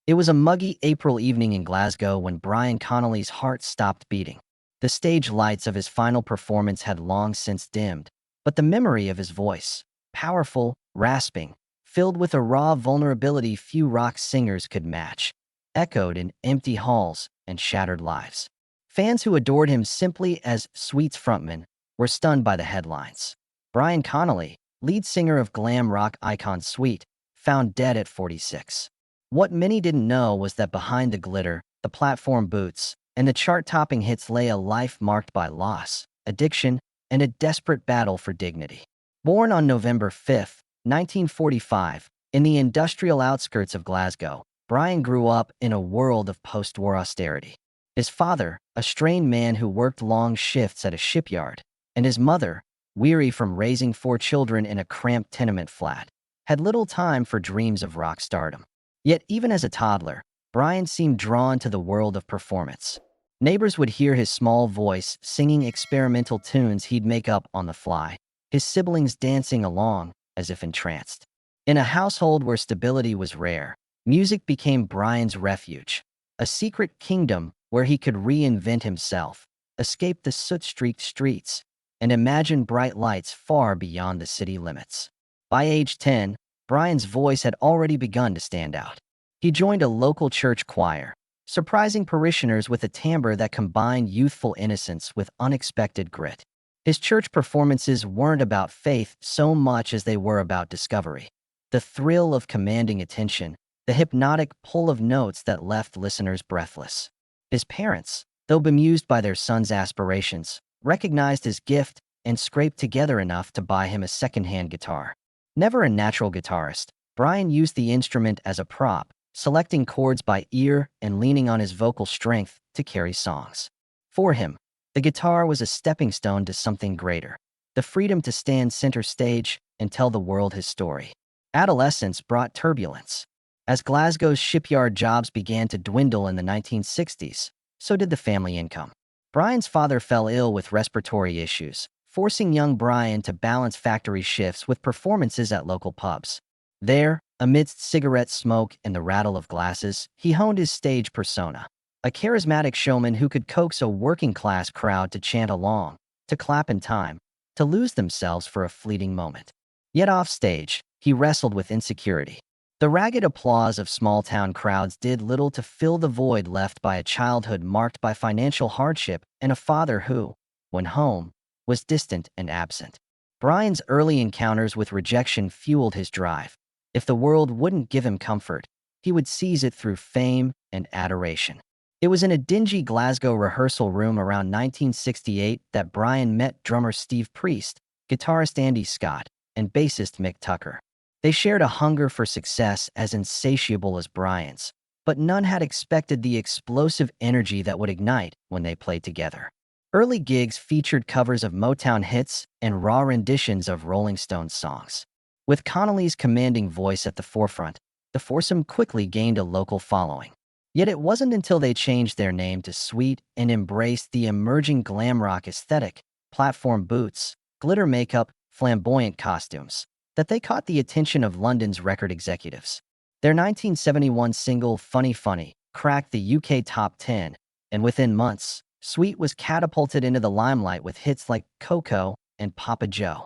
It was a muggy April evening in Glasgow when Brian Connolly's heart stopped beating. The stage lights of his final performance had long since dimmed, but the memory of his voice, powerful, rasping, filled with a raw vulnerability few rock singers could match, echoed in empty halls and shattered lives. Fans who adored him simply as Sweet's frontman were stunned by the headlines. Brian Connolly, lead singer of glam rock icon Sweet, found dead at 46. What many didn't know was that behind the glitter, the platform boots, and the chart-topping hits lay a life marked by loss, addiction, and a desperate battle for dignity. Born on November 5, 1945, in the industrial outskirts of Glasgow, Brian grew up in a world of post-war austerity. His father, a strained man who worked long shifts at a shipyard, and his mother, weary from raising 4 children in a cramped tenement flat, had little time for dreams of rock stardom. Yet even as a toddler, Brian seemed drawn to the world of performance. Neighbors would hear his small voice singing experimental tunes he'd make up on the fly, his siblings dancing along as if entranced. In a household where stability was rare, music became Brian's refuge, a secret kingdom where he could reinvent himself, escape the soot-streaked streets, and imagine bright lights far beyond the city limits. By age 10, Brian's voice had already begun to stand out. He joined a local church choir, surprising parishioners with a timbre that combined youthful innocence with unexpected grit. His church performances weren't about faith so much as they were about discovery. The thrill of commanding attention, the hypnotic pull of notes that left listeners breathless. His parents, though bemused by their son's aspirations, recognized his gift and scraped together enough to buy him a second-hand guitar. Never a natural guitarist, Brian used the instrument as a prop, selecting chords by ear and leaning on his vocal strength to carry songs. For him, the guitar was a stepping stone to something greater, the freedom to stand center stage and tell the world his story. Adolescence brought turbulence. As Glasgow's shipyard jobs began to dwindle in the 1960s, so did the family income. Brian's father fell ill with respiratory issues, forcing young Brian to balance factory shifts with performances at local pubs. There, amidst cigarette smoke and the rattle of glasses, he honed his stage persona, a charismatic showman who could coax a working-class crowd to chant along, to clap in time, to lose themselves for a fleeting moment. Yet offstage, he wrestled with insecurity. The ragged applause of small-town crowds did little to fill the void left by a childhood marked by financial hardship and a father who, when home, was distant and absent. Brian's early encounters with rejection fueled his drive. If the world wouldn't give him comfort, he would seize it through fame and adoration. It was in a dingy Glasgow rehearsal room around 1968 that Brian met drummer Steve Priest, guitarist Andy Scott, and bassist Mick Tucker. They shared a hunger for success as insatiable as Brian's, but none had expected the explosive energy that would ignite when they played together. Early gigs featured covers of Motown hits and raw renditions of Rolling Stones songs. With Connolly's commanding voice at the forefront, the foursome quickly gained a local following. Yet it wasn't until they changed their name to Sweet and embraced the emerging glam rock aesthetic, platform boots, glitter makeup, flamboyant costumes, that they caught the attention of London's record executives. Their 1971 single Funny Funny cracked the UK top 10, and within months, Sweet was catapulted into the limelight with hits like Coco and Papa Joe.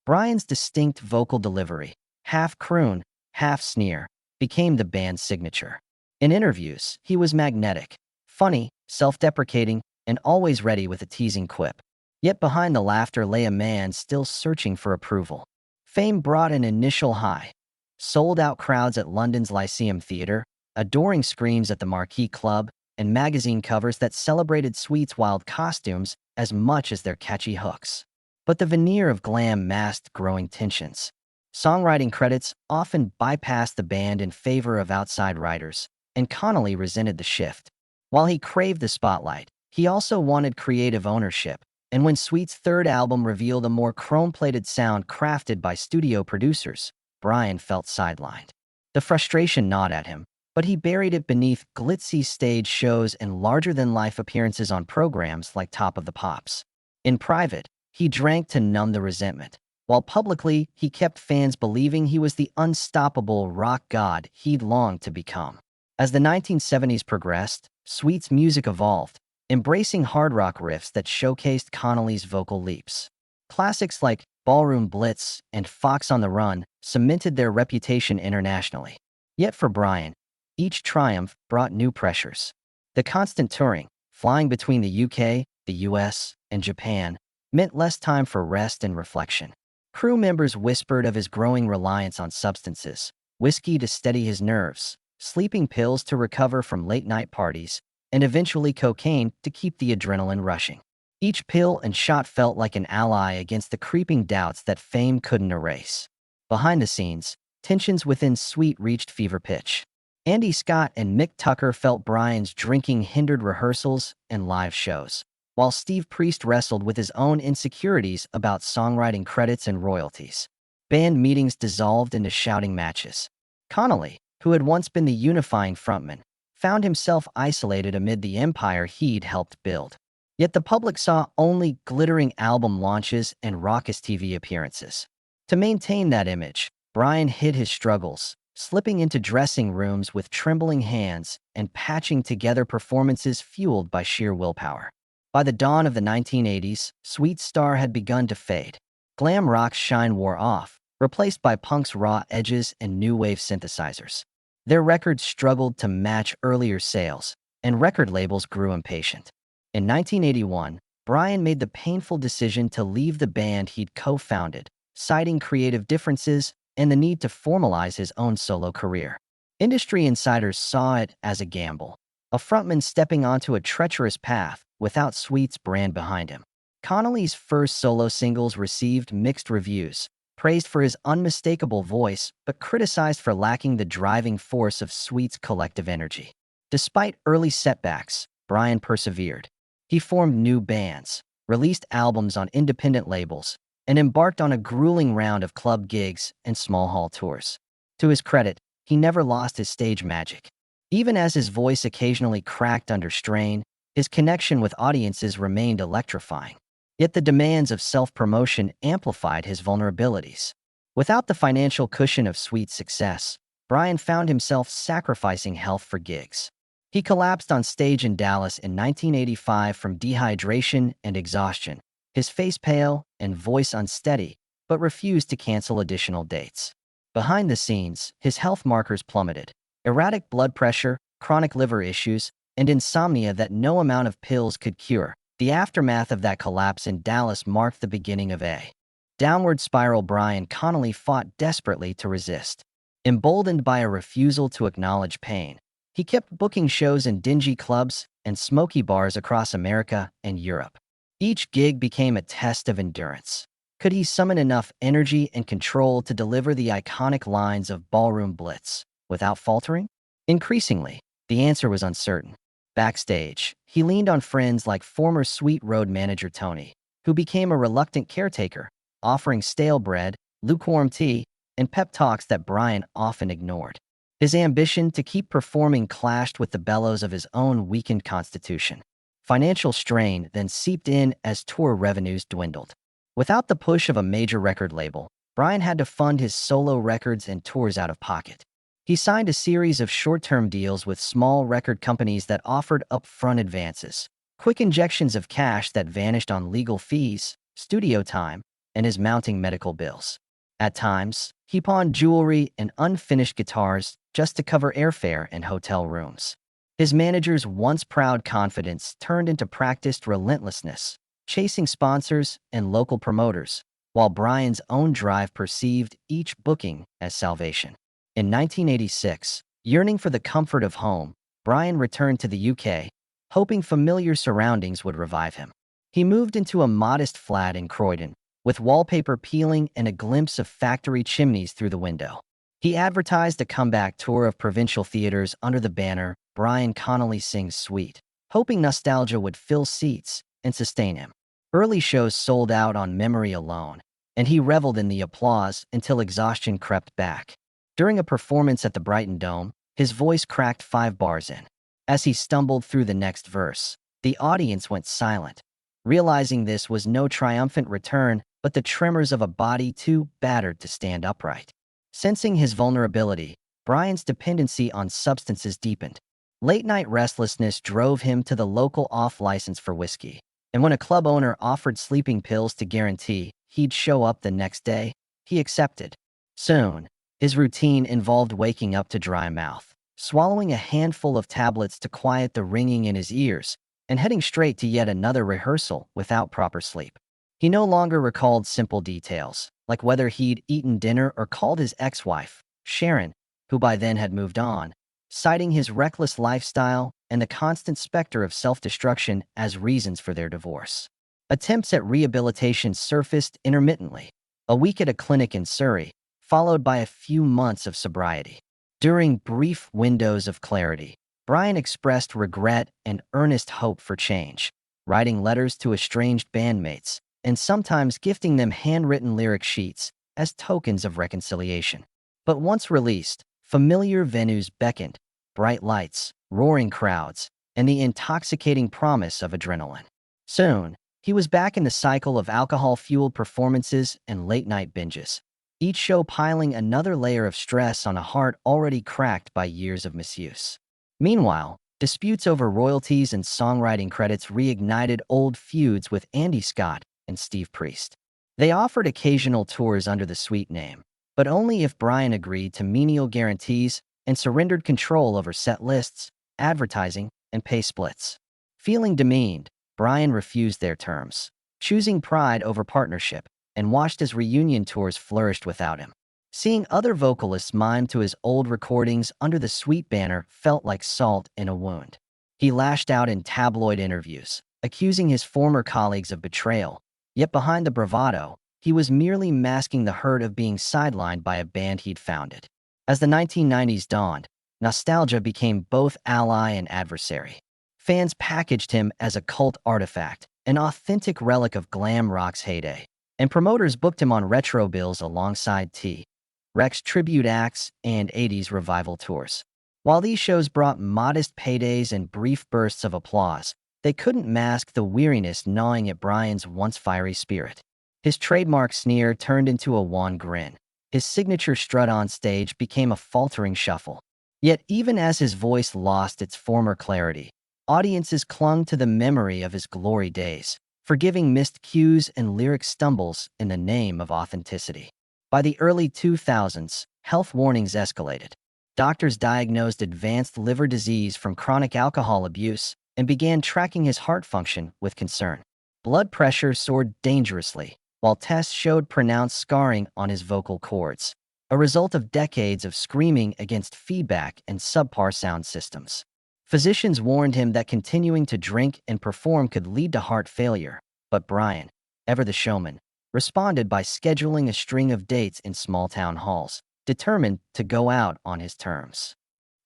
Brian's distinct vocal delivery, half croon, half sneer, became the band's signature. In interviews, he was magnetic, funny, self-deprecating, and always ready with a teasing quip. Yet behind the laughter lay a man still searching for approval. Fame brought an initial high. Sold-out crowds at London's Lyceum Theatre, adoring screams at the Marquee Club, and magazine covers that celebrated Sweet's wild costumes as much as their catchy hooks. But the veneer of glam masked growing tensions. Songwriting credits often bypassed the band in favor of outside writers, and Connolly resented the shift. While he craved the spotlight, he also wanted creative ownership, and when Sweet's third album revealed a more chrome-plated sound crafted by studio producers, Brian felt sidelined. The frustration gnawed at him, but he buried it beneath glitzy stage shows and larger-than-life appearances on programs like Top of the Pops. In private, he drank to numb the resentment, while publicly he kept fans believing he was the unstoppable rock god he'd longed to become. As the 1970s progressed, Sweet's music evolved, embracing hard rock riffs that showcased Connolly's vocal leaps. Classics like Ballroom Blitz and Fox on the Run cemented their reputation internationally. Yet for Brian, each triumph brought new pressures. The constant touring, flying between the UK, the US, and Japan, meant less time for rest and reflection. Crew members whispered of his growing reliance on substances: whiskey to steady his nerves, sleeping pills to recover from late-night parties, and eventually cocaine to keep the adrenaline rushing. Each pill and shot felt like an ally against the creeping doubts that fame couldn't erase. Behind the scenes, tensions within Sweet reached fever pitch. Andy Scott and Mick Tucker felt Brian's drinking hindered rehearsals and live shows, while Steve Priest wrestled with his own insecurities about songwriting credits and royalties. Band meetings dissolved into shouting matches. Connolly, who had once been the unifying frontman, found himself isolated amid the empire he'd helped build. Yet the public saw only glittering album launches and raucous TV appearances. To maintain that image, Brian hid his struggles, slipping into dressing rooms with trembling hands and patching together performances fueled by sheer willpower. By the dawn of the 1980s, Sweet's star had begun to fade. Glam rock's shine wore off, replaced by punk's raw edges and new wave synthesizers. Their records struggled to match earlier sales, and record labels grew impatient. In 1981, Brian made the painful decision to leave the band he'd co-founded, citing creative differences and the need to formalize his own solo career. Industry insiders saw it as a gamble, a frontman stepping onto a treacherous path without Sweet's brand behind him. Connolly's first solo singles received mixed reviews, praised for his unmistakable voice, but criticized for lacking the driving force of Sweet's collective energy. Despite early setbacks, Brian persevered. He formed new bands, released albums on independent labels, and embarked on a grueling round of club gigs and small hall tours. To his credit, he never lost his stage magic. Even as his voice occasionally cracked under strain, his connection with audiences remained electrifying. Yet the demands of self-promotion amplified his vulnerabilities. Without the financial cushion of Sweet's success, Brian found himself sacrificing health for gigs. He collapsed on stage in Dallas in 1985 from dehydration and exhaustion, his face pale and voice unsteady, but refused to cancel additional dates. Behind the scenes, his health markers plummeted: erratic blood pressure, chronic liver issues, and insomnia that no amount of pills could cure. The aftermath of that collapse in Dallas marked the beginning of a downward spiral Brian Connolly fought desperately to resist. Emboldened by a refusal to acknowledge pain, he kept booking shows in dingy clubs and smoky bars across America and Europe. Each gig became a test of endurance. Could he summon enough energy and control to deliver the iconic lines of Ballroom Blitz without faltering? Increasingly, the answer was uncertain. Backstage, he leaned on friends like former Sweet road manager Tony, who became a reluctant caretaker, offering stale bread, lukewarm tea, and pep talks that Brian often ignored. His ambition to keep performing clashed with the bellows of his own weakened constitution. Financial strain then seeped in as tour revenues dwindled. Without the push of a major record label, Brian had to fund his solo records and tours out of pocket. He signed a series of short-term deals with small record companies that offered upfront advances, quick injections of cash that vanished on legal fees, studio time, and his mounting medical bills. At times, he pawned jewelry and unfinished guitars just to cover airfare and hotel rooms. His manager's once proud confidence turned into practiced relentlessness, chasing sponsors and local promoters, while Brian's own drive perceived each booking as salvation. In 1986, yearning for the comfort of home, Brian returned to the UK, hoping familiar surroundings would revive him. He moved into a modest flat in Croydon, with wallpaper peeling and a glimpse of factory chimneys through the window. He advertised a comeback tour of provincial theaters under the banner "Brian Connolly Sings Sweet," hoping nostalgia would fill seats and sustain him. Early shows sold out on memory alone, and he reveled in the applause until exhaustion crept back. During a performance at the Brighton Dome, his voice cracked 5 bars in. As he stumbled through the next verse, the audience went silent. Realizing this was no triumphant return, but the tremors of a body too battered to stand upright. Sensing his vulnerability, Brian's dependency on substances deepened. Late-night restlessness drove him to the local off-license for whiskey, and when a club owner offered sleeping pills to guarantee he'd show up the next day, he accepted. Soon, his routine involved waking up to dry mouth, swallowing a handful of tablets to quiet the ringing in his ears, and heading straight to yet another rehearsal without proper sleep. He no longer recalled simple details, like whether he'd eaten dinner or called his ex-wife, Sharon, who by then had moved on, citing his reckless lifestyle and the constant specter of self-destruction as reasons for their divorce. Attempts at rehabilitation surfaced intermittently, a week at a clinic in Surrey, followed by a few months of sobriety. During brief windows of clarity, Brian expressed regret and earnest hope for change, writing letters to estranged bandmates and sometimes gifting them handwritten lyric sheets as tokens of reconciliation. But once released, familiar venues beckoned, bright lights, roaring crowds, and the intoxicating promise of adrenaline. Soon, he was back in the cycle of alcohol-fueled performances and late-night binges, each show piling another layer of stress on a heart already cracked by years of misuse. Meanwhile, disputes over royalties and songwriting credits reignited old feuds with Andy Scott and Steve Priest. They offered occasional tours under the Sweet name, but only if Brian agreed to menial guarantees and surrendered control over set lists, advertising, and pay splits. Feeling demeaned, Brian refused their terms, choosing pride over partnership, and watched as reunion tours flourished without him. Seeing other vocalists mime to his old recordings under the Sweet banner felt like salt in a wound. He lashed out in tabloid interviews, accusing his former colleagues of betrayal, yet behind the bravado, he was merely masking the hurt of being sidelined by a band he'd founded. As the 1990s dawned, nostalgia became both ally and adversary. Fans packaged him as a cult artifact, an authentic relic of glam rock's heyday, and promoters booked him on retro bills alongside T-Rex tribute acts and 80s revival tours. While these shows brought modest paydays and brief bursts of applause, they couldn't mask the weariness gnawing at Brian's once fiery spirit. His trademark sneer turned into a wan grin. His signature strut on stage became a faltering shuffle. Yet even as his voice lost its former clarity, audiences clung to the memory of his glory days, forgiving missed cues and lyric stumbles in the name of authenticity. By the early 2000s, health warnings escalated. Doctors diagnosed advanced liver disease from chronic alcohol abuse and began tracking his heart function with concern. Blood pressure soared dangerously, while tests showed pronounced scarring on his vocal cords, a result of decades of screaming against feedback and subpar sound systems. Physicians warned him that continuing to drink and perform could lead to heart failure, but Brian, ever the showman, responded by scheduling a string of dates in small town halls, determined to go out on his terms.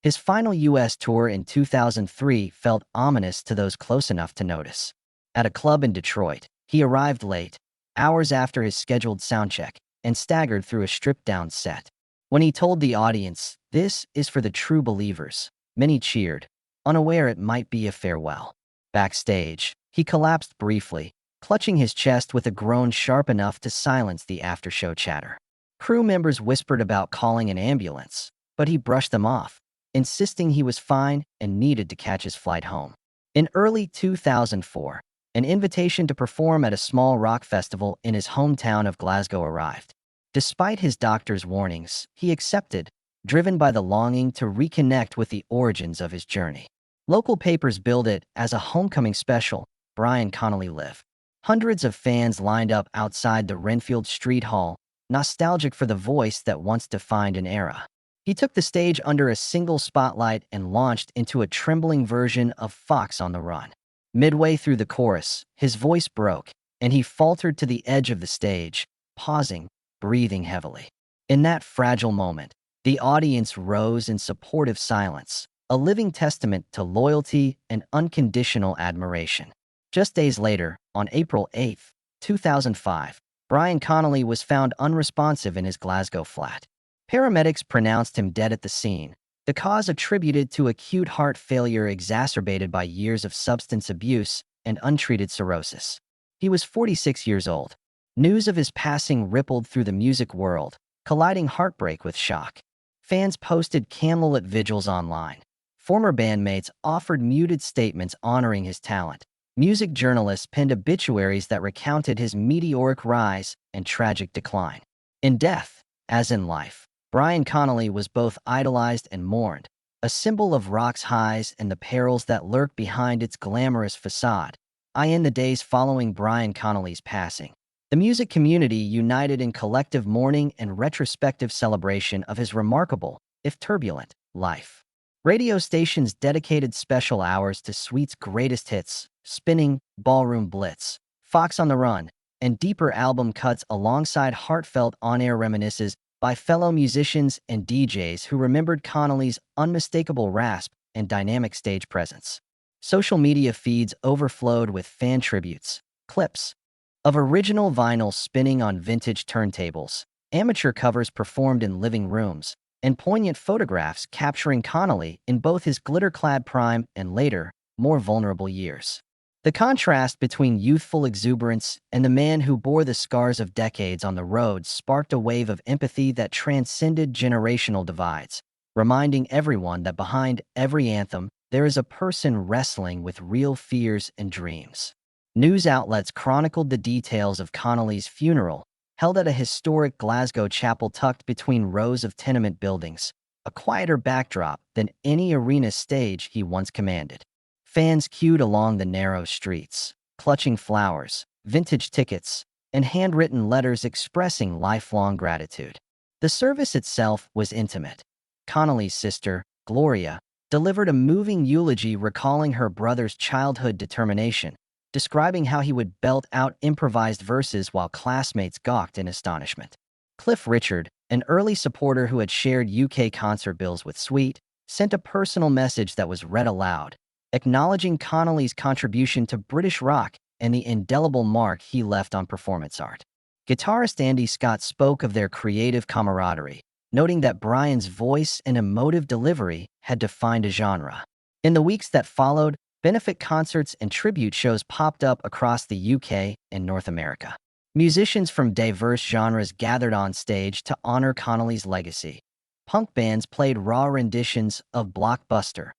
His final U.S. tour in 2003 felt ominous to those close enough to notice. At a club in Detroit, he arrived late, hours after his scheduled soundcheck, and staggered through a stripped-down set. When he told the audience, "This is for the true believers," many cheered, unaware it might be a farewell. Backstage, he collapsed briefly, clutching his chest with a groan sharp enough to silence the after-show chatter. Crew members whispered about calling an ambulance, but he brushed them off, insisting he was fine and needed to catch his flight home. In early 2004, an invitation to perform at a small rock festival in his hometown of Glasgow arrived. Despite his doctor's warnings, he accepted, driven by the longing to reconnect with the origins of his journey. Local papers billed it as a homecoming special, Brian Connolly Live. Hundreds of fans lined up outside the Renfield Street Hall, nostalgic for the voice that once defined an era. He took the stage under a single spotlight and launched into a trembling version of Fox on the Run. Midway through the chorus, his voice broke, and he faltered to the edge of the stage, pausing, breathing heavily. In that fragile moment, the audience rose in supportive silence, a living testament to loyalty and unconditional admiration. Just days later, on April 8, 2005, Brian Connolly was found unresponsive in his Glasgow flat. Paramedics pronounced him dead at the scene, the cause attributed to acute heart failure exacerbated by years of substance abuse and untreated cirrhosis. He was 46 years old. News of his passing rippled through the music world, colliding heartbreak with shock. Fans posted candlelit vigils online. Former bandmates offered muted statements honoring his talent. Music journalists penned obituaries that recounted his meteoric rise and tragic decline. In death, as in life, Brian Connolly was both idolized and mourned, a symbol of rock's highs and the perils that lurk behind its glamorous facade. In the days following Brian Connolly's passing, the music community united in collective mourning and retrospective celebration of his remarkable, if turbulent, life. Radio stations dedicated special hours to Sweet's greatest hits, Spinning, Ballroom Blitz, Fox on the Run, and deeper album cuts alongside heartfelt on-air reminiscences by fellow musicians and DJs who remembered Connolly's unmistakable rasp and dynamic stage presence. Social media feeds overflowed with fan tributes, clips of original vinyl spinning on vintage turntables, amateur covers performed in living rooms, and poignant photographs capturing Connolly in both his glitter-clad prime and later, more vulnerable years. The contrast between youthful exuberance and the man who bore the scars of decades on the road sparked a wave of empathy that transcended generational divides, reminding everyone that behind every anthem, there is a person wrestling with real fears and dreams. News outlets chronicled the details of Connolly's funeral, held at a historic Glasgow chapel tucked between rows of tenement buildings, a quieter backdrop than any arena stage he once commanded. Fans queued along the narrow streets, clutching flowers, vintage tickets, and handwritten letters expressing lifelong gratitude. The service itself was intimate. Connolly's sister, Gloria, delivered a moving eulogy recalling her brother's childhood determination, describing how he would belt out improvised verses while classmates gawked in astonishment. Cliff Richard, an early supporter who had shared UK concert bills with Sweet, sent a personal message that was read aloud, acknowledging Connolly's contribution to British rock and the indelible mark he left on performance art. Guitarist Andy Scott spoke of their creative camaraderie, noting that Brian's voice and emotive delivery had defined a genre. In the weeks that followed, benefit concerts and tribute shows popped up across the UK and North America. Musicians from diverse genres gathered on stage to honor Connolly's legacy. Punk bands played raw renditions of Blockbuster.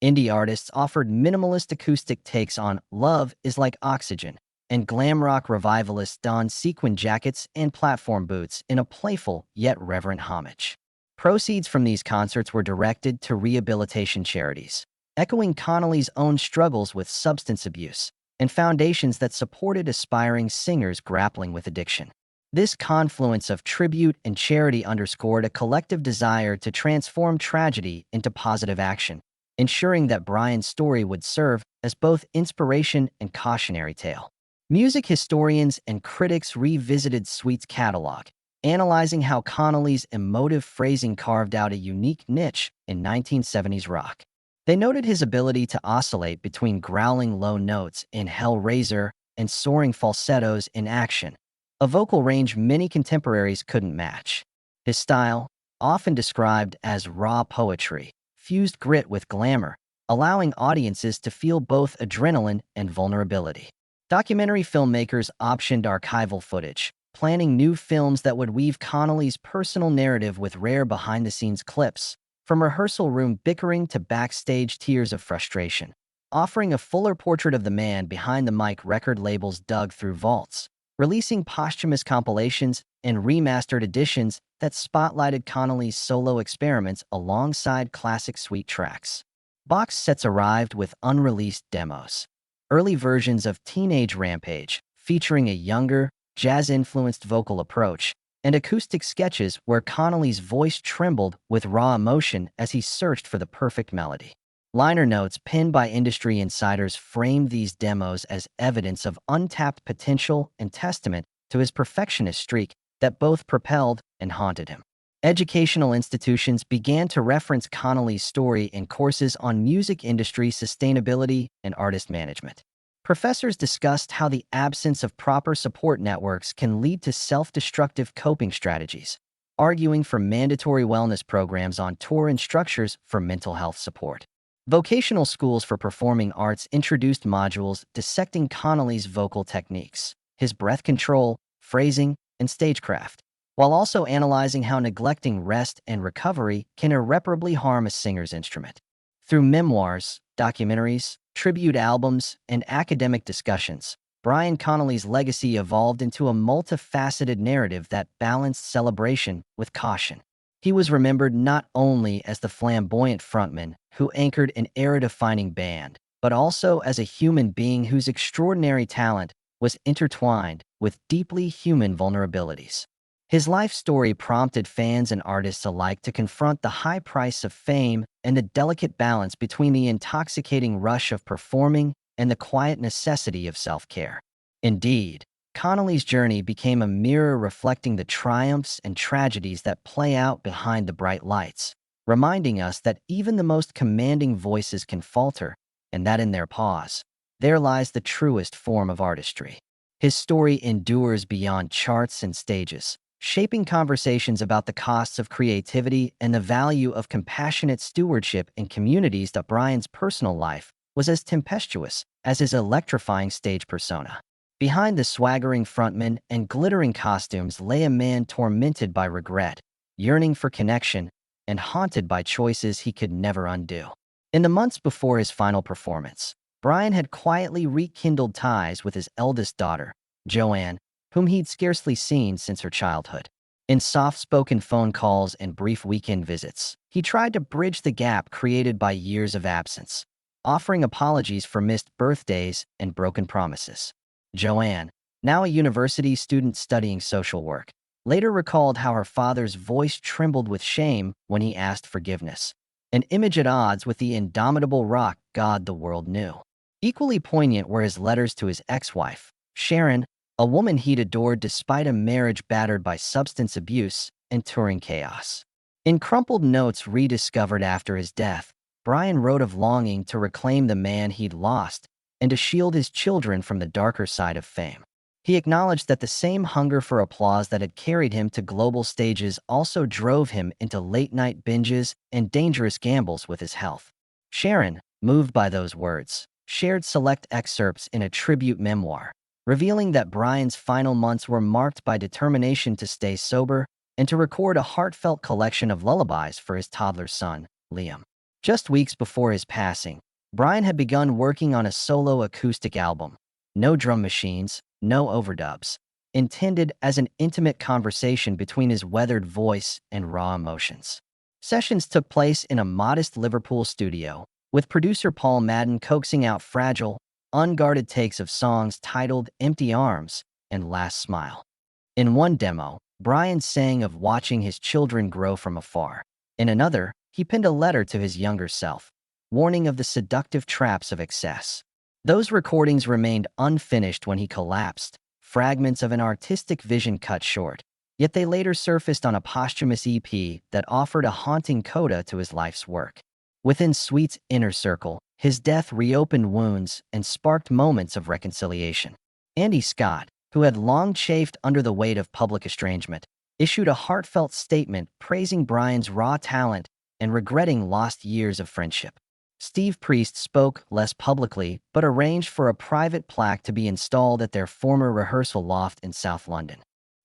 Indie artists offered minimalist acoustic takes on Love is Like Oxygen, and glam rock revivalists donned sequin jackets and platform boots in a playful yet reverent homage. Proceeds from these concerts were directed to rehabilitation charities, echoing Connolly's own struggles with substance abuse, and foundations that supported aspiring singers grappling with addiction. This confluence of tribute and charity underscored a collective desire to transform tragedy into positive action, ensuring that Brian's story would serve as both inspiration and cautionary tale. Music historians and critics revisited Sweet's catalog, analyzing how Connolly's emotive phrasing carved out a unique niche in 1970s rock. They noted his ability to oscillate between growling low notes in Hellraiser and soaring falsettos in Action, a vocal range many contemporaries couldn't match. His style, often described as raw poetry, fused grit with glamour, allowing audiences to feel both adrenaline and vulnerability. Documentary filmmakers optioned archival footage, planning new films that would weave Connolly's personal narrative with rare behind-the-scenes clips, from rehearsal room bickering to backstage tears of frustration. Offering a fuller portrait of the man behind the mic, record labels dug through vaults, releasing posthumous compilations and remastered editions that spotlighted Connolly's solo experiments alongside classic Sweet tracks. Box sets arrived with unreleased demos. Early versions of Teenage Rampage, featuring a younger, jazz-influenced vocal approach, and acoustic sketches where Connolly's voice trembled with raw emotion as he searched for the perfect melody. Liner notes penned by industry insiders framed these demos as evidence of untapped potential and testament to his perfectionist streak that both propelled and haunted him. Educational institutions began to reference Connolly's story in courses on music industry sustainability and artist management. Professors discussed how the absence of proper support networks can lead to self-destructive coping strategies, arguing for mandatory wellness programs on tour and structures for mental health support. Vocational schools for performing arts introduced modules dissecting Connolly's vocal techniques, his breath control, phrasing, and stagecraft. while also analyzing how neglecting rest and recovery can irreparably harm a singer's instrument. Through memoirs, documentaries, tribute albums, and academic discussions, Brian Connolly's legacy evolved into a multifaceted narrative that balanced celebration with caution. He was remembered not only as the flamboyant frontman who anchored an era-defining band, but also as a human being whose extraordinary talent was intertwined with deeply human vulnerabilities. His life story prompted fans and artists alike to confront the high price of fame and the delicate balance between the intoxicating rush of performing and the quiet necessity of self-care. Indeed, Connolly's journey became a mirror reflecting the triumphs and tragedies that play out behind the bright lights, reminding us that even the most commanding voices can falter, and that in their pause, there lies the truest form of artistry. His story endures beyond charts and stages, shaping conversations about the costs of creativity and the value of compassionate stewardship in communities. That Brian's personal life was as tempestuous as his electrifying stage persona. Behind the swaggering frontman and glittering costumes lay a man tormented by regret, yearning for connection, and haunted by choices he could never undo. In the months before his final performance, Brian had quietly rekindled ties with his eldest daughter, Joanne, whom he'd scarcely seen since her childhood. In soft-spoken phone calls and brief weekend visits, he tried to bridge the gap created by years of absence, offering apologies for missed birthdays and broken promises. Joanne, now a university student studying social work, later recalled how her father's voice trembled with shame when he asked forgiveness, an image at odds with the indomitable rock god the world knew. Equally poignant were his letters to his ex-wife, Sharon, a woman he'd adored despite a marriage battered by substance abuse and touring chaos. In crumpled notes rediscovered after his death, Brian wrote of longing to reclaim the man he'd lost and to shield his children from the darker side of fame. He acknowledged that the same hunger for applause that had carried him to global stages also drove him into late-night binges and dangerous gambles with his health. Sharon, moved by those words, shared select excerpts in a tribute memoir, revealing that Brian's final months were marked by determination to stay sober and to record a heartfelt collection of lullabies for his toddler son, Liam. Just weeks before his passing, Brian had begun working on a solo acoustic album. No drum machines, no overdubs, intended as an intimate conversation between his weathered voice and raw emotions. Sessions took place in a modest Liverpool studio, with producer Paul Madden coaxing out fragile, unguarded takes of songs titled Empty Arms and Last Smile. In one demo, Brian sang of watching his children grow from afar. In another, he penned a letter to his younger self, warning of the seductive traps of excess. Those recordings remained unfinished when he collapsed, fragments of an artistic vision cut short, yet they later surfaced on a posthumous EP that offered a haunting coda to his life's work. Within Sweet's inner circle, his death reopened wounds and sparked moments of reconciliation. Andy Scott, who had long chafed under the weight of public estrangement, issued a heartfelt statement praising Brian's raw talent and regretting lost years of friendship. Steve Priest spoke less publicly, but arranged for a private plaque to be installed at their former rehearsal loft in South London,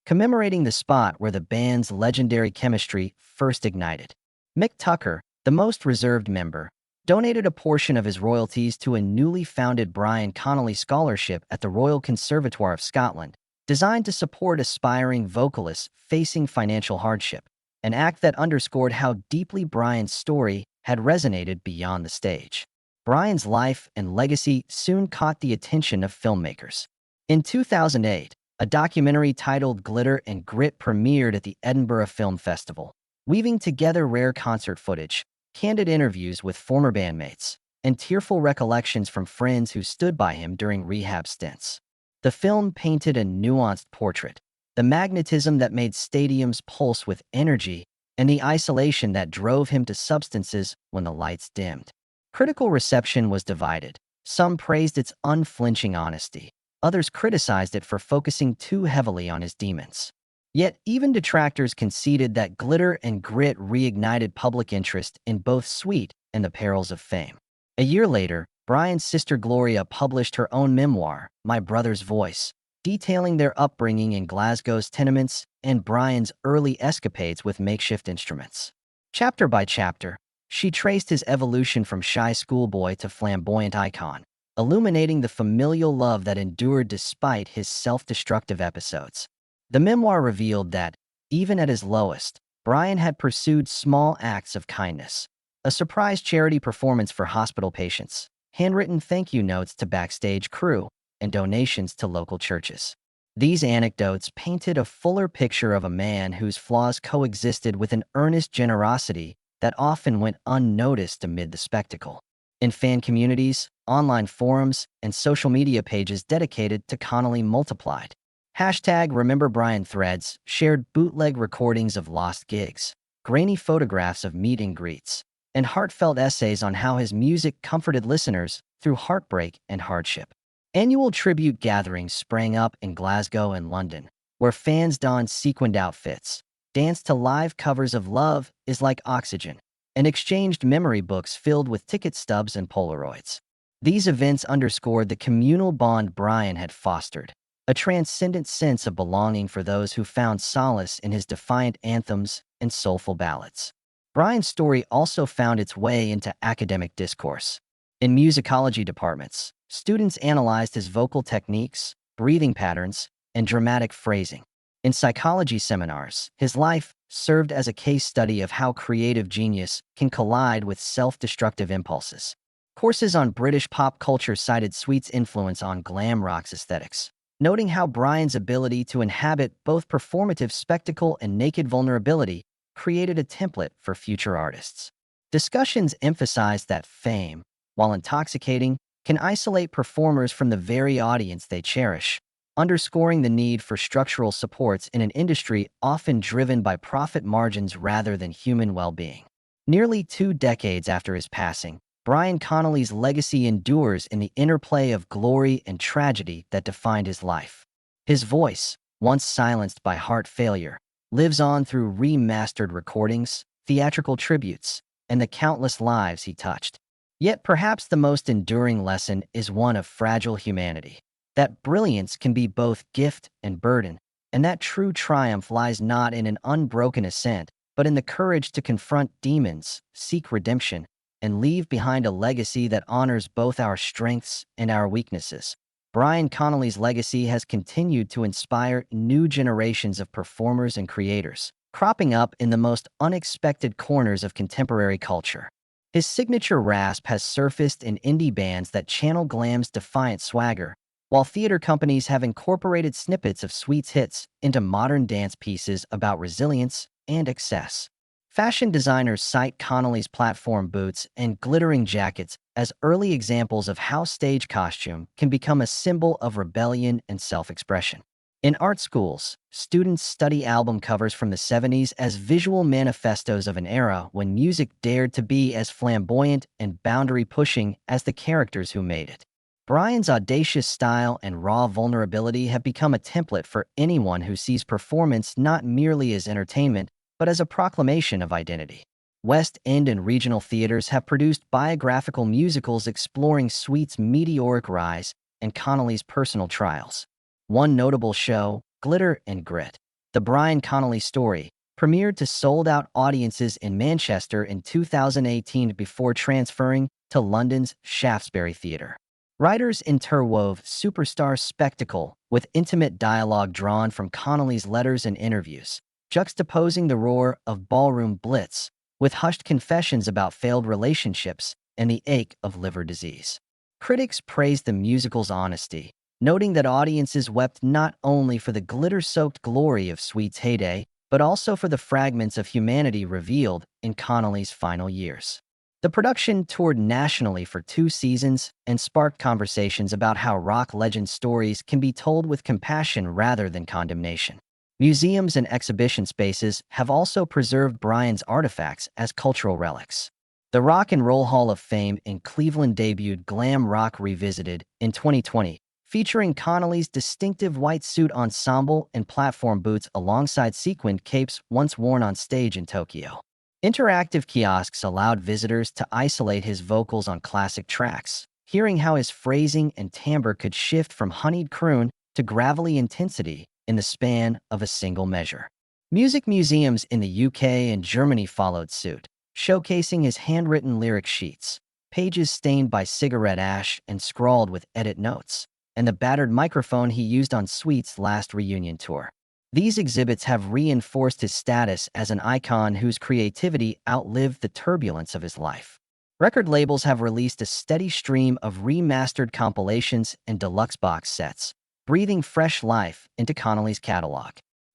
commemorating the spot where the band's legendary chemistry first ignited. Mick Tucker, the most reserved member, donated a portion of his royalties to a newly founded Brian Connolly Scholarship at the Royal Conservatoire of Scotland, designed to support aspiring vocalists facing financial hardship, an act that underscored how deeply Brian's story had resonated beyond the stage. Brian's life and legacy soon caught the attention of filmmakers. In 2008, a documentary titled Glitter and Grit premiered at the Edinburgh Film Festival, weaving together rare concert footage, candid interviews with former bandmates, and tearful recollections from friends who stood by him during rehab stints. The film painted a nuanced portrait, the magnetism that made stadiums pulse with energy and the isolation that drove him to substances when the lights dimmed. Critical reception was divided. Some praised its unflinching honesty. Others criticized it for focusing too heavily on his demons. Yet even detractors conceded that Glitter and Grit reignited public interest in both Sweet and the Perils of Fame. A year later, Brian's sister Gloria published her own memoir, My Brother's Voice, detailing their upbringing in Glasgow's tenements and Brian's early escapades with makeshift instruments. Chapter by chapter, she traced his evolution from shy schoolboy to flamboyant icon, illuminating the familial love that endured despite his self-destructive episodes. The memoir revealed that, even at his lowest, Brian had pursued small acts of kindness. A surprise charity performance for hospital patients, handwritten thank you notes to backstage crew, and donations to local churches. These anecdotes painted a fuller picture of a man whose flaws coexisted with an earnest generosity that often went unnoticed amid the spectacle. In fan communities, online forums, and social media pages dedicated to Connolly multiplied. Hashtag Remember Brian threads shared bootleg recordings of lost gigs, grainy photographs of meet and greets, and heartfelt essays on how his music comforted listeners through heartbreak and hardship. Annual tribute gatherings sprang up in Glasgow and London, where fans donned sequined outfits, danced to live covers of Love Is Like Oxygen, and exchanged memory books filled with ticket stubs and Polaroids. These events underscored the communal bond Brian had fostered, a transcendent sense of belonging for those who found solace in his defiant anthems and soulful ballads. Brian's story also found its way into academic discourse. In musicology departments, students analyzed his vocal techniques, breathing patterns, and dramatic phrasing. In psychology seminars, his life served as a case study of how creative genius can collide with self-destructive impulses. Courses on British pop culture cited Sweet's influence on glam rock's aesthetics, noting how Brian's ability to inhabit both performative spectacle and naked vulnerability created a template for future artists. Discussions emphasized that fame, while intoxicating, can isolate performers from the very audience they cherish, underscoring the need for structural supports in an industry often driven by profit margins rather than human well-being. Nearly 2 decades after his passing, Brian Connolly's legacy endures in the interplay of glory and tragedy that defined his life. His voice, once silenced by heart failure, lives on through remastered recordings, theatrical tributes, and the countless lives he touched. Yet perhaps the most enduring lesson is one of fragile humanity. That brilliance can be both gift and burden, and that true triumph lies not in an unbroken ascent, but in the courage to confront demons, seek redemption, and leave behind a legacy that honors both our strengths and our weaknesses. Brian Connolly's legacy has continued to inspire new generations of performers and creators, cropping up in the most unexpected corners of contemporary culture. His signature rasp has surfaced in indie bands that channel glam's defiant swagger, while theater companies have incorporated snippets of Sweet's hits into modern dance pieces about resilience and excess. Fashion designers cite Connolly's platform boots and glittering jackets as early examples of how stage costume can become a symbol of rebellion and self-expression. In art schools, students study album covers from the 70s as visual manifestos of an era when music dared to be as flamboyant and boundary-pushing as the characters who made it. Brian's audacious style and raw vulnerability have become a template for anyone who sees performance not merely as entertainment, but as a proclamation of identity. West End and regional theaters have produced biographical musicals exploring Sweet's meteoric rise and Connolly's personal trials. One notable show, Glitter and Grit, The Brian Connolly Story, premiered to sold-out audiences in Manchester in 2018 before transferring to London's Shaftesbury Theatre. Writers interwove superstar spectacle with intimate dialogue drawn from Connolly's letters and interviews, juxtaposing the roar of ballroom blitz with hushed confessions about failed relationships and the ache of liver disease. Critics praised the musical's honesty, noting that audiences wept not only for the glitter-soaked glory of Sweet's heyday, but also for the fragments of humanity revealed in Connolly's final years. The production toured nationally for 2 seasons and sparked conversations about how rock legend stories can be told with compassion rather than condemnation. Museums and exhibition spaces have also preserved Brian's artifacts as cultural relics. The Rock and Roll Hall of Fame in Cleveland debuted Glam Rock Revisited in 2020, featuring Connolly's distinctive white suit ensemble and platform boots alongside sequined capes once worn on stage in Tokyo. Interactive kiosks allowed visitors to isolate his vocals on classic tracks, hearing how his phrasing and timbre could shift from honeyed croon to gravelly intensity in the span of a single measure. Music museums in the UK and Germany followed suit, showcasing his handwritten lyric sheets, pages stained by cigarette ash and scrawled with edit notes, and the battered microphone he used on Sweet's last reunion tour. These exhibits have reinforced his status as an icon whose creativity outlived the turbulence of his life. Record labels have released a steady stream of remastered compilations and deluxe box sets, breathing fresh life into Connolly's catalog.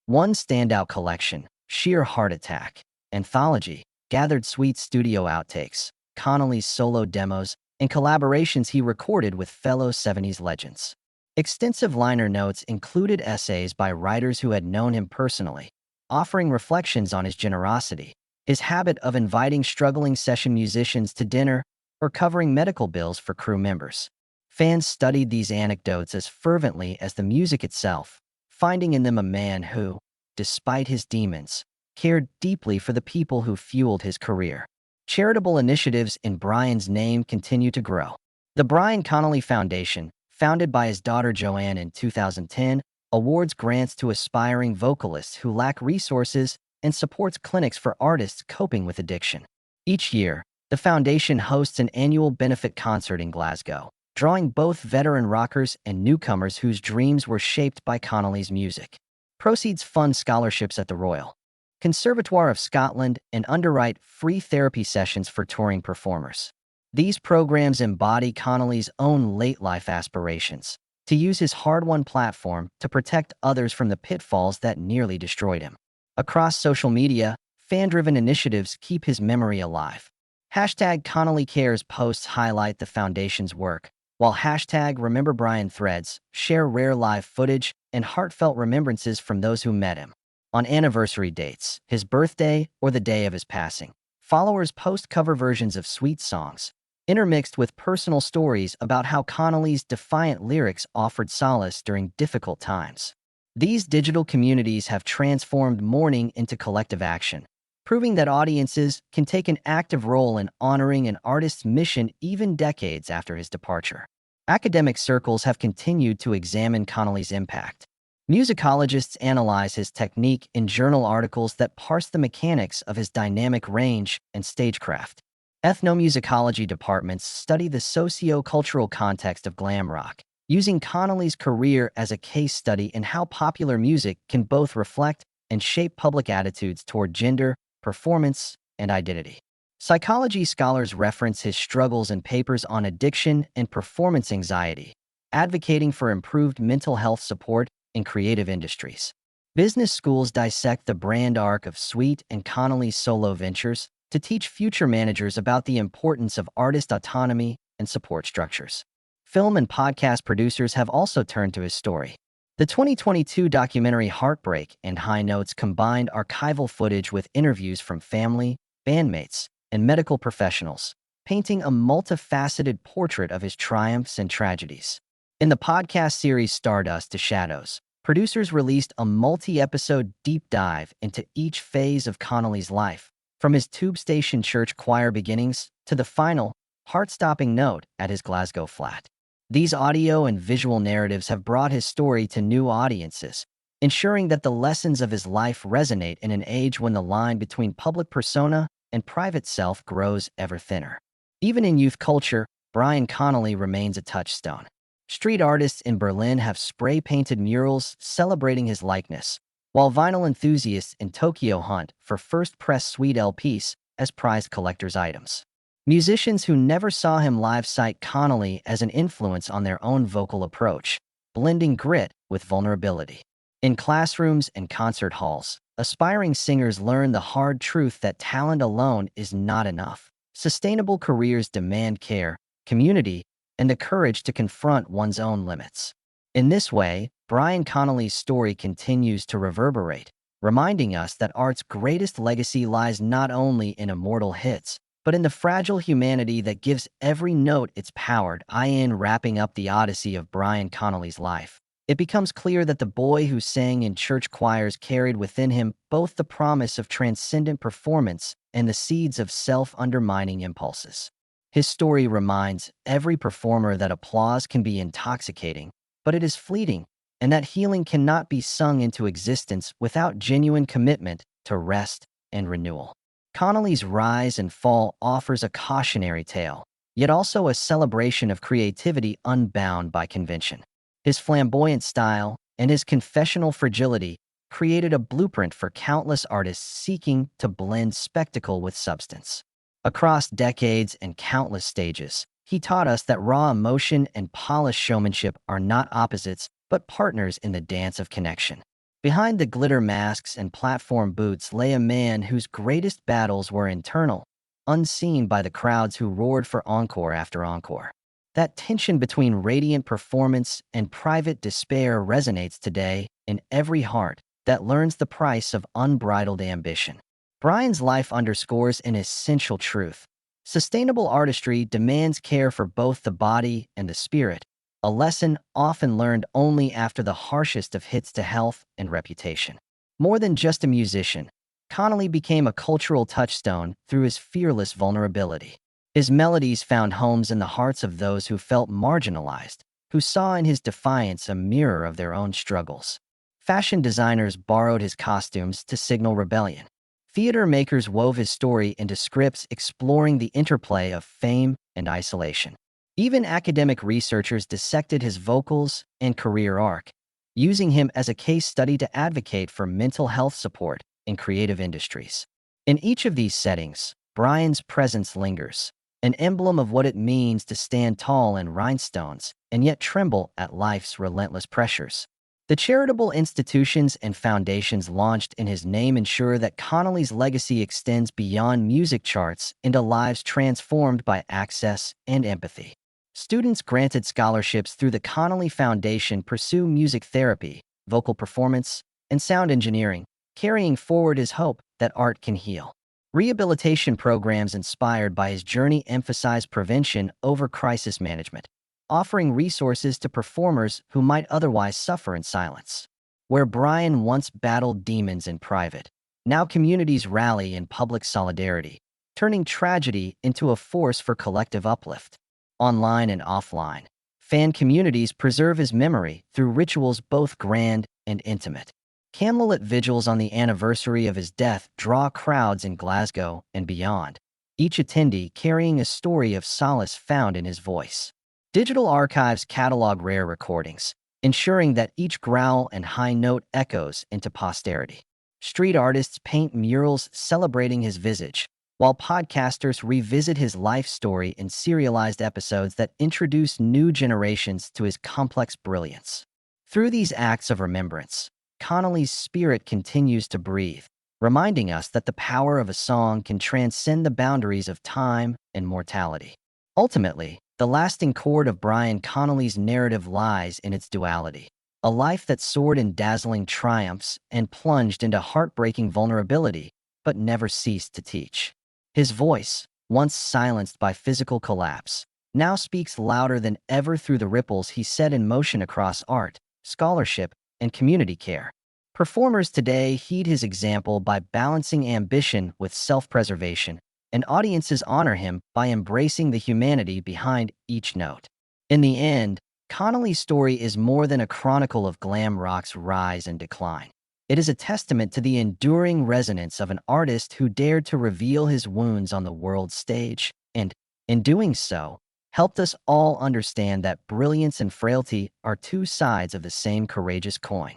One standout collection, Sheer Heart Attack Anthology, gathered Sweet's studio outtakes, Connolly's solo demos, and collaborations he recorded with fellow 70s legends. Extensive liner notes included essays by writers who had known him personally, offering reflections on his generosity, his habit of inviting struggling session musicians to dinner, or covering medical bills for crew members. Fans studied these anecdotes as fervently as the music itself, finding in them a man who, despite his demons, cared deeply for the people who fueled his career. Charitable initiatives in Brian's name continue to grow. The Brian Connolly Foundation, founded by his daughter Joanne in 2010, awards grants to aspiring vocalists who lack resources and supports clinics for artists coping with addiction. Each year, the foundation hosts an annual benefit concert in Glasgow, drawing both veteran rockers and newcomers whose dreams were shaped by Connolly's music. Proceeds fund scholarships at the Royal Conservatoire of Scotland and underwrite free therapy sessions for touring performers. These programs embody Connolly's own late-life aspirations, to use his hard-won platform to protect others from the pitfalls that nearly destroyed him. Across social media, fan-driven initiatives keep his memory alive. Hashtag Connolly Cares posts highlight the foundation's work, while hashtag Remember Brian threads share rare live footage and heartfelt remembrances from those who met him. On anniversary dates, his birthday, or the day of his passing, followers post cover versions of Sweet songs, intermixed with personal stories about how Connolly's defiant lyrics offered solace during difficult times. These digital communities have transformed mourning into collective action, proving that audiences can take an active role in honoring an artist's mission even decades after his departure. Academic circles have continued to examine Connolly's impact. Musicologists analyze his technique in journal articles that parse the mechanics of his dynamic range and stagecraft. Ethnomusicology departments study the socio-cultural context of glam rock, using Connolly's career as a case study in how popular music can both reflect and shape public attitudes toward gender, performance, and identity. Psychology scholars reference his struggles in papers on addiction and performance anxiety, advocating for improved mental health support in creative industries. Business schools dissect the brand arc of Sweet and Connolly's solo ventures to teach future managers about the importance of artist autonomy and support structures. Film and podcast producers have also turned to his story. The 2022 documentary Heartbreak and High Notes combined archival footage with interviews from family, bandmates, and medical professionals, painting a multifaceted portrait of his triumphs and tragedies. In the podcast series Stardust to Shadows, producers released a multi-episode deep dive into each phase of Connolly's life, from his tube station church choir beginnings to the final, heart-stopping note at his Glasgow flat. These audio and visual narratives have brought his story to new audiences, ensuring that the lessons of his life resonate in an age when the line between public persona and private self grows ever thinner. Even in youth culture, Brian Connolly remains a touchstone. Street artists in Berlin have spray-painted murals celebrating his likeness, while vinyl enthusiasts in Tokyo hunt for first-press Sweet LPs as prized collector's items. Musicians who never saw him live cite Connolly as an influence on their own vocal approach, blending grit with vulnerability. In classrooms and concert halls, aspiring singers learn the hard truth that talent alone is not enough. Sustainable careers demand care, community, and the courage to confront one's own limits. In this way, Brian Connolly's story continues to reverberate, reminding us that art's greatest legacy lies not only in immortal hits, but in the fragile humanity that gives every note its power. In wrapping up the odyssey of Brian Connolly's life, it becomes clear that the boy who sang in church choirs carried within him both the promise of transcendent performance and the seeds of self-undermining impulses. His story reminds every performer that applause can be intoxicating, but it is fleeting, and that healing cannot be sung into existence without genuine commitment to rest and renewal. Connolly's rise and fall offers a cautionary tale, yet also a celebration of creativity unbound by convention. His flamboyant style and his confessional fragility created a blueprint for countless artists seeking to blend spectacle with substance. Across decades and countless stages, he taught us that raw emotion and polished showmanship are not opposites, but partners in the dance of connection. Behind the glitter masks and platform boots lay a man whose greatest battles were internal, unseen by the crowds who roared for encore after encore. That tension between radiant performance and private despair resonates today in every heart that learns the price of unbridled ambition. Brian's life underscores an essential truth. Sustainable artistry demands care for both the body and the spirit, a lesson often learned only after the harshest of hits to health and reputation. More than just a musician, Connolly became a cultural touchstone through his fearless vulnerability. His melodies found homes in the hearts of those who felt marginalized, who saw in his defiance a mirror of their own struggles. Fashion designers borrowed his costumes to signal rebellion. Theater makers wove his story into scripts exploring the interplay of fame and isolation. Even academic researchers dissected his vocals and career arc, using him as a case study to advocate for mental health support in creative industries. In each of these settings, Brian's presence lingers, an emblem of what it means to stand tall in rhinestones and yet tremble at life's relentless pressures. The charitable institutions and foundations launched in his name ensure that Connolly's legacy extends beyond music charts into lives transformed by access and empathy. Students granted scholarships through the Connolly Foundation pursue music therapy, vocal performance, and sound engineering, carrying forward his hope that art can heal. Rehabilitation programs inspired by his journey emphasize prevention over crisis management, offering resources to performers who might otherwise suffer in silence. Where Brian once battled demons in private, now communities rally in public solidarity, turning tragedy into a force for collective uplift. Online and offline, fan communities preserve his memory through rituals both grand and intimate. Candlelit vigils on the anniversary of his death draw crowds in Glasgow and beyond, each attendee carrying a story of solace found in his voice. Digital archives catalog rare recordings, ensuring that each growl and high note echoes into posterity. Street artists paint murals celebrating his visage, while podcasters revisit his life story in serialized episodes that introduce new generations to his complex brilliance. Through these acts of remembrance, Connolly's spirit continues to breathe, reminding us that the power of a song can transcend the boundaries of time and mortality. Ultimately, the lasting chord of Brian Connolly's narrative lies in its duality, a life that soared in dazzling triumphs and plunged into heartbreaking vulnerability, but never ceased to teach. His voice, once silenced by physical collapse, now speaks louder than ever through the ripples he set in motion across art, scholarship, and community care. Performers today heed his example by balancing ambition with self-preservation, and audiences honor him by embracing the humanity behind each note. In the end, Connolly's story is more than a chronicle of glam rock's rise and decline. It is a testament to the enduring resonance of an artist who dared to reveal his wounds on the world stage and, in doing so, helped us all understand that brilliance and frailty are two sides of the same courageous coin.